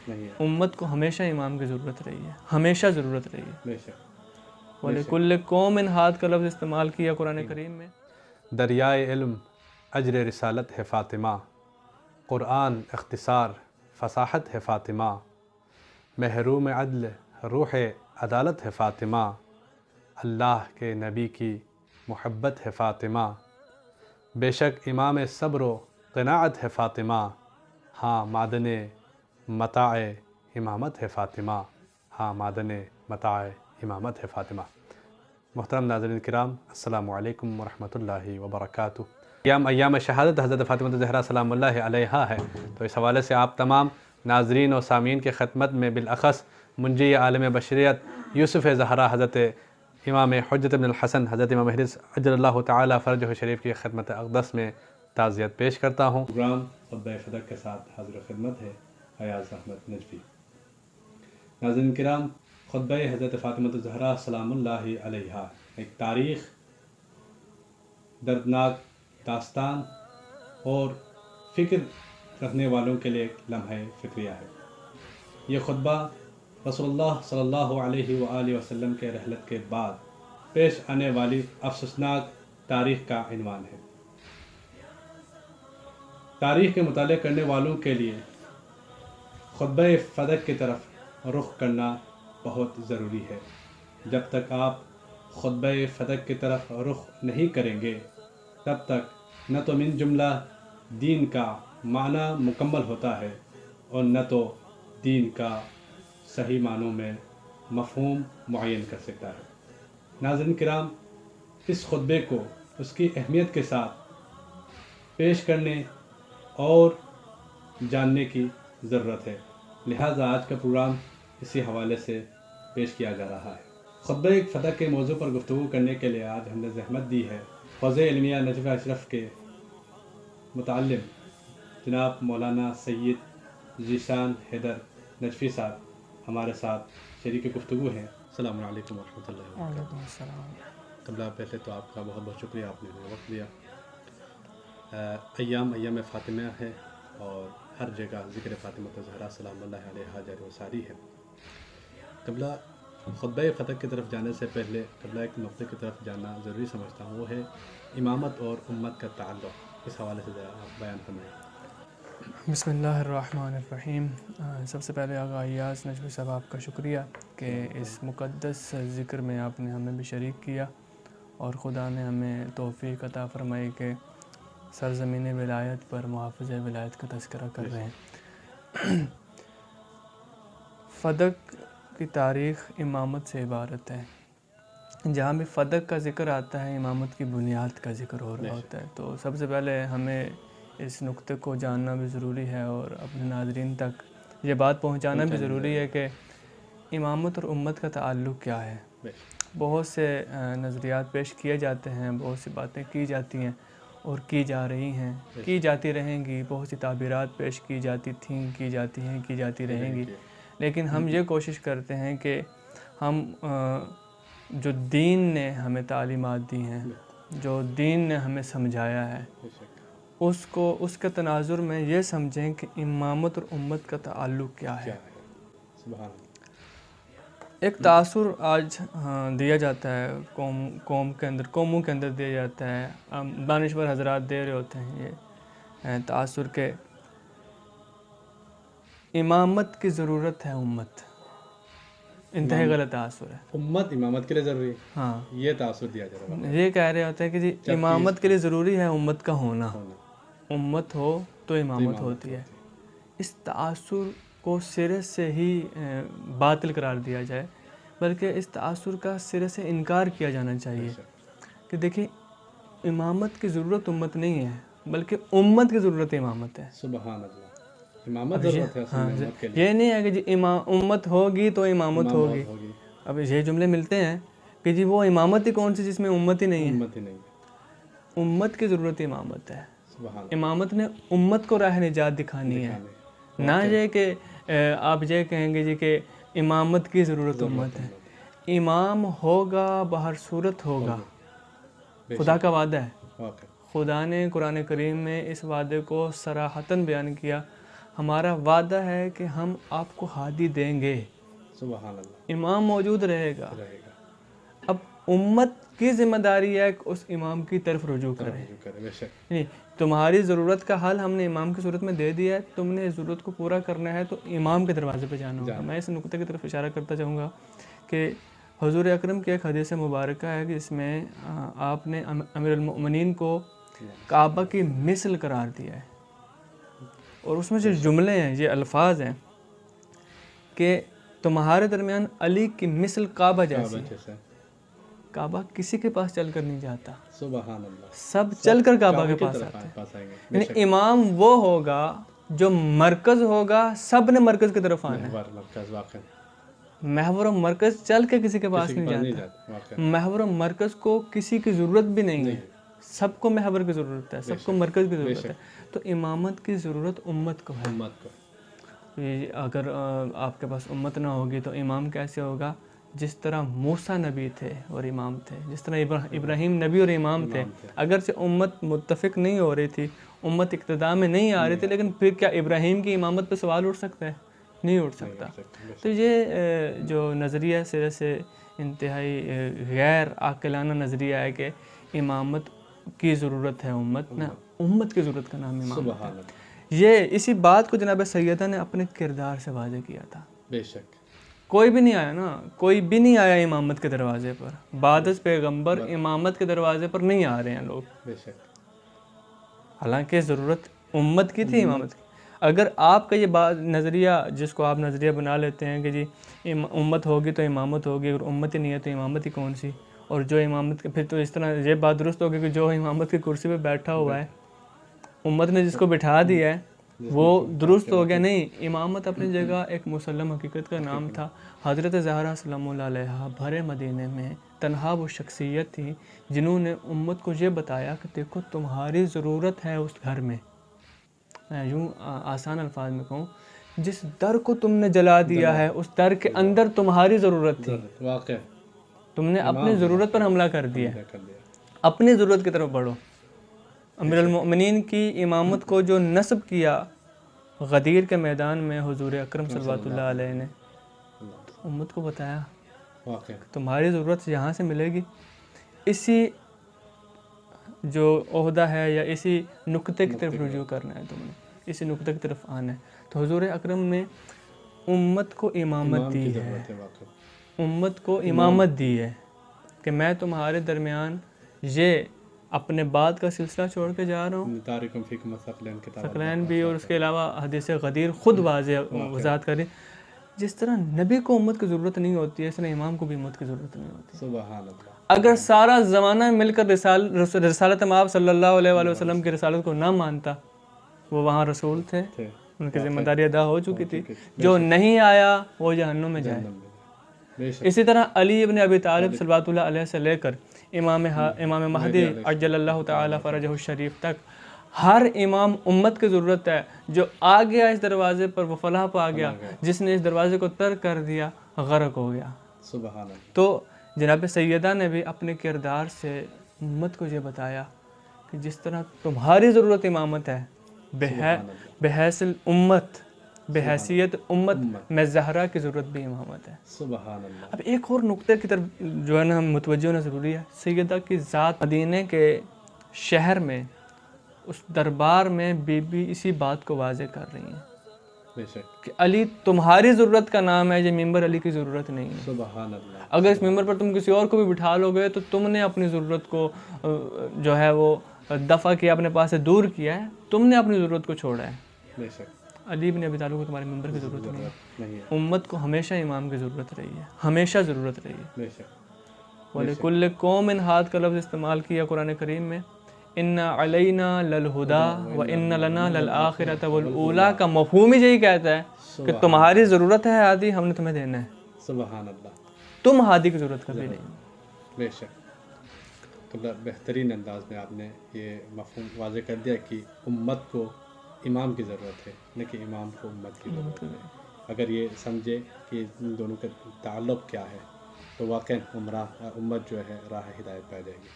نہیں ہے. امت کو ہمیشہ امام کی ضرورت رہی ہے، ہمیشہ ضرورت رہی ہے. بے شک. وَلِكُلِّ قَوْمٍ ہاتھ کا لفظ استعمال کیا قرآن کریم میں. دریائے علم اجر رسالت ہے فاطمہ، قرآن اختصار فصاحت ہے فاطمہ، محروم عدل روح عدالت ہے فاطمہ، اللہ کے نبی کی محبت ہے فاطمہ، بے شک امام صبر و قناعت ہے فاطمہ، ہاں معدن متاع امامت ہے فاطمہ، ہاں معدن متاع امامت ہے فاطمہ. محترم ناظرین کرام، السلام علیکم ورحمۃ اللہ وبرکاتہ. ایام شہادت حضرت فاطمہ الزہرا سلام اللہ علیہا ہے، تو اس حوالے سے آپ تمام ناظرین و سامعین کے خدمت میں بالاخص منجی عالم بشریت یوسف زہرا حضرت امام حجت بن الحسن حضرت امام مہدی عجل اللہ تعالی فرجہ شریف کی خدمت اقدس میں تعزیت پیش کرتا ہوں. پروگرام خطبہ فدق کے ساتھ حاضر خدمت ہے ایاز احمد نجفی. ناظرین کرام، خطبہ حضرت فاطمہ الزہرا سلام اللہ علیہا ایک تاریخ، دردناک داستان اور فکر رکھنے والوں کے لیے ایک لمحہ فکریہ ہے. یہ خطبہ رسول اللہ صلی اللہ علیہ وآلہ وسلم کے رحلت کے بعد پیش آنے والی افسوسناک تاریخ کا عنوان ہے. تاریخ کے مطالعہ کرنے والوں کے لیے خطبہ فدق کی طرف رخ کرنا بہت ضروری ہے. جب تک آپ خطبہ فدق کی طرف رخ نہیں کریں گے تب تک نہ تو من جملہ دین کا معنی مکمل ہوتا ہے اور نہ تو دین کا صحیح معنوں میں مفہوم معین کر سکتا ہے. ناظرین کرام، اس خطبے کو اس کی اہمیت کے ساتھ پیش کرنے اور جاننے کی ضرورت ہے، لہٰذا آج کا پروگرام اسی حوالے سے پیش کیا جا رہا ہے. خطبہ فدق کے موضوع پر گفتگو کرنے کے لیے آج ہم نے زحمت دی ہے حوزہ علمیہ نجف اشرف کے متعلم جناب مولانا سید ذیشان حیدر نجفی صاحب ہمارے ساتھ شریک گفتگو ہیں. السلام علیکم ورحمۃ اللہ وبرکاتہ. وعلیکم السلام. قبلہ پہلے تو آپ کا بہت بہت شکریہ، آپ نے ہمیں وقت دیا. ایام فاطمہ ہے اور ہر جگہ ذکر فاطمہ الزہرا سلام اللہ علیہا جاری و ساری ہے. قبلہ خطبہ فدق کی طرف جانے سے پہلے قبلہ ایک نقطے کی طرف جانا ضروری سمجھتا ہوں، وہ ہے امامت اور امت کا تعلق. اس حوالے سے ذرا آپ بیان فرمائیں. بسم اللہ الرحمن الرحیم. سب سے پہلے آقا ایاز نجفی صاحب آپ کا شکریہ کہ اس مقدس ذکر میں آپ نے ہمیں بھی شریک کیا اور خدا نے ہمیں توفیق عطا فرمائی کہ سرزمین ولایت پر محافظ ولایت کا تذکرہ کر رہے ہیں. فدق کی تاریخ امامت سے عبارت ہے. جہاں بھی فدق کا ذکر آتا ہے امامت کی بنیاد کا ذکر ہو رہا ہوتا ہے. تو سب سے پہلے ہمیں اس نقطے کو جاننا بھی ضروری ہے اور اپنے ناظرین تک یہ بات پہنچانا بھی ضروری ہے کہ امامت اور امت کا تعلق کیا ہے. بہت سے نظریات پیش کیے جاتے ہیں، بہت سی باتیں کی جاتی ہیں اور کی جا رہی ہیں، کی جاتی رہیں گی. بہت سی تعبیرات پیش کی جاتی تھیں، کی جاتی ہیں، کی جاتی رہیں گی. لیکن ہم یہ کوشش کرتے ہیں کہ ہم جو دین نے ہمیں تعلیمات دی ہیں، جو دین نے ہمیں سمجھایا ہے، اس کے تناظر میں یہ سمجھیں کہ امامت اور امت کا تعلق کیا ہے. ایک تاثر آج دیا جاتا ہے قوموں کے اندر دیا جاتا ہے. دانشور حضرات دے رہے ہوتے ہیں یہ تاثر کہ امامت کی ضرورت ہے امت. انتہائی غلط تاثر ہے. امت امامت کے لیے ضروری ہے، ہاں، یہ تاثر دیا جا رہا ہے. یہ کہہ رہے ہوتے ہیں کہ جی امامت کے لیے ضروری ہے امت کا ہونا، امت ہو تو امامت ہوتی ہے. اس تاثر کو سرے سے ہی باطل قرار دیا جائے، بلکہ اس تاثر کا سرے سے انکار کیا جانا چاہیے کہ دیکھیں امامت کی ضرورت امت نہیں ہے بلکہ امت کی ضرورت امامت ہے. سبحان اللہ. امامت ضرورت ہے اصل میں امت کے لیے. یہ نہیں ہے کہ جی امت ہوگی تو امامت ہوگی. اب یہ جملے ملتے ہیں کہ جی وہ امامت ہی کون سی جس میں امت ہی نہیں ہے. امت کی ضرورت امامت ہے. امامت نے امت کو راہ نجات دکھانی ہے، نہ یہ کہ آپ یہ کہیں گے جی کہ امامت کی ضرورت امت ہے. امام ہوگا بہر صورت ہوگا، خدا کا وعدہ ہے. خدا نے قرآن کریم میں اس وعدے کو صراحتاً بیان کیا. ہمارا وعدہ ہے کہ ہم آپ کو ہادی دیں گے. سبحان اللہ. امام موجود رہے گا. رہے گا. اب امت کی ذمہ داری ہے کہ اس امام کی طرف رجوع کرے. بے شک. نہیں، تمہاری ضرورت کا حل ہم نے امام کی صورت میں دے دیا ہے، تم نے اس ضرورت کو پورا کرنا ہے تو امام کے دروازے پہ جانا ہوگا. میں اس نقطے کی طرف اشارہ کرتا چاہوں گا کہ حضور اکرم کی ایک حدیث مبارکہ ہے کہ جس میں آپ نے امیر المؤمنین کو کعبہ کی مثل قرار دیا ہے، اور اس میں جو جملے ہیں، یہ الفاظ ہیں کہ تمہارے درمیان علی کی مثل کعبہ جیسی ہے. کعبہ کسی کے پاس چل کر نہیں جاتا، سبحان اللہ. سب چل کر کعبہ کے پاس آتے ہیں. یعنی امام وہ ہوگا جو مرکز ہوگا، سب نے مرکز کی طرف آنا ہے. محور و مرکز چل کے کسی کے پاس نہیں جاتا. محور و مرکز کو کسی کی ضرورت بھی نہیں ہے، سب کو محور کی ضرورت ہے، سب کو مرکز کی ضرورت ہے. تو امامت کی ضرورت امت کو ہے. اگر آپ کے پاس امت نہ ہوگی تو امام کیسے ہوگا؟ جس طرح موسیٰ نبی تھے اور امام تھے، جس طرح ابراہیم نبی اور امام تھے. اگرچہ امت متفق نہیں ہو رہی تھی، امت اقتداء میں نہیں آ رہی تھی، لیکن پھر کیا ابراہیم کی امامت پہ سوال اٹھ سکتا ہے؟ نہیں اٹھ سکتا. تو یہ جو نظریہ سرے سے انتہائی غیر عاقلانہ نظریہ ہے کہ امامت کی ضرورت ہے امت، نہ، امت کی ضرورت کا نام امامت ہے. یہ اسی بات کو جناب سیدہ نے اپنے کردار سے واضح کیا تھا. بے شک. کوئی بھی نہیں آیا نا، کوئی بھی نہیں آیا امامت کے دروازے پر. بعد از پیغمبر امامت کے دروازے پر نہیں آ رہے ہیں لوگ. بے شک. حالانکہ ضرورت امت کی تھی، امامت کی. اگر آپ کا یہ نظریہ، جس کو آپ نظریہ بنا لیتے ہیں کہ جی امت ہوگی تو امامت ہوگی، اور امت ہی نہیں ہے تو امامت ہی کون سی، اور جو امامت کے، پھر تو اس طرح یہ بات درست ہوگی کہ جو امامت کی کرسی پہ بیٹھا ہوا ہے، امت نے جس کو بٹھا دیا ہے وہ درست ہو گیا. نہیں، امامت اپنی جگہ ایک مسلم حقیقت کا نام تھا. حضرت زہرا سلام اللہ علیہا بھرے مدینے میں تنہا وہ شخصیت تھی جنہوں نے امت کو یہ بتایا کہ دیکھو تمہاری ضرورت ہے اس گھر میں. میں یوں آسان الفاظ میں کہوں، جس در کو تم نے جلا دیا ہے اس در کے اندر تمہاری ضرورت تھی. تم نے اپنی ضرورت پر حملہ کر دیا. اپنی ضرورت کی طرف بڑھو. امیر المؤمنین کی امامت کو جو نصب کیا غدیر کے میدان میں حضور اکرم صلی اللہ علیہ نے، تو امت کو بتایا تمہاری ضرورت یہاں سے ملے گی. اسی جو عہدہ ہے یا اسی نقطے کی طرف رجوع کرنا ہے، تم نے اسی نقطے کی طرف آنا ہے. تو حضور اکرم نے امت کو امامت دی ہے، امت کو امامت دی ہے کہ میں تمہارے درمیان یہ اپنے بات کا سلسلہ چھوڑ کے جا رہا ہوں. ثقلین بھی، اور اس کے علاوہ حدیث غدیر خود واضح وضاحت کریں، جس طرح نبی کو امت کی ضرورت نہیں ہوتی ہے، اس طرح امام کو بھی امت کی ضرورت نہیں ہوتی. سبحان اللہ. اگر سارا زمانہ مل کر رسالت مآب صلی اللہ علیہ وآلہ وسلم کی رسالت کو نہ مانتا، وہ وہاں رسول تھے، ان کی ذمہ داری ادا ہو چکی تھی. جو نہیں آیا وہ جہنم میں جائے. اسی طرح علی ابن ابی طالب صلی اللہ علیہ سے لے کر امام مہدی عجل اللہ تعالی فرجہ الشریف تک ہر امام امت کی ضرورت ہے. جو آ گیا اس دروازے پر وہ فلاح پا گیا، جس نے اس دروازے کو ترک کر دیا غرق ہو گیا. سبحان اللہ. تو جناب سیدہ نے بھی اپنے کردار سے امت کو یہ بتایا کہ جس طرح تمہاری ضرورت امامت ہے، بحیث امت، بحیثیت امت میں زہرا کی ضرورت بھی امامت ہے. سبحان اللہ. اب ایک اور نقطے کی طرف جو ہے نا متوجہ ہونا ضروری ہے. سیدہ کی ذات مدینے کے شہر میں، اس دربار میں بی بی اسی بات کو واضح کر رہی ہیں کہ علی تمہاری ضرورت کا نام ہے، یہ ممبر علی کی ضرورت نہیں ہے. سبحان اللہ. اگر اس ممبر پر تم کسی اور کو بھی بٹھا لو گے تو تم نے اپنی ضرورت کو جو ہے وہ دفع کیا، اپنے پاس سے دور کیا ہے، تم نے اپنی ضرورت کو چھوڑا ہے. بے شک. علی بن ابی طالب کو تمہارے ممبر کی ضرورت نہیں ہے. امت کو ہمیشہ امام کی ضرورت رہی ہے، ہمیشہ ضرورت رہی ہے. بے شک. وَلِكُلِّ قَوْمٍ ہاتھ کا لفظ استعمال کیا قرآن کریم میں. اِنَّ عَلَيْنَا لَلْهُدَىٰ وَإِنَّ لَنَا لَلْآخِرَةَ وَالْأُولَىٰ کا مفہوم ہی یہی کہتا ہے کہ تمہاری ضرورت ہے ہادی، ہم نے تمہیں دینا ہے. سبحان اللہ. تم ہادی کی ضرورت کبھی نہیں. بے شک. تو بہترین انداز میں آپ نے یہ مفہوم واضح کر دیا کہ امت کو امام کی ضرورت ہے، نہ کہ امام کو امت کی ضرورت ہے. اگر یہ سمجھے کہ ان دونوں کا تعلق کیا ہے تو واقعاً امت جو ہے راہ ہدایت پا جائے گی.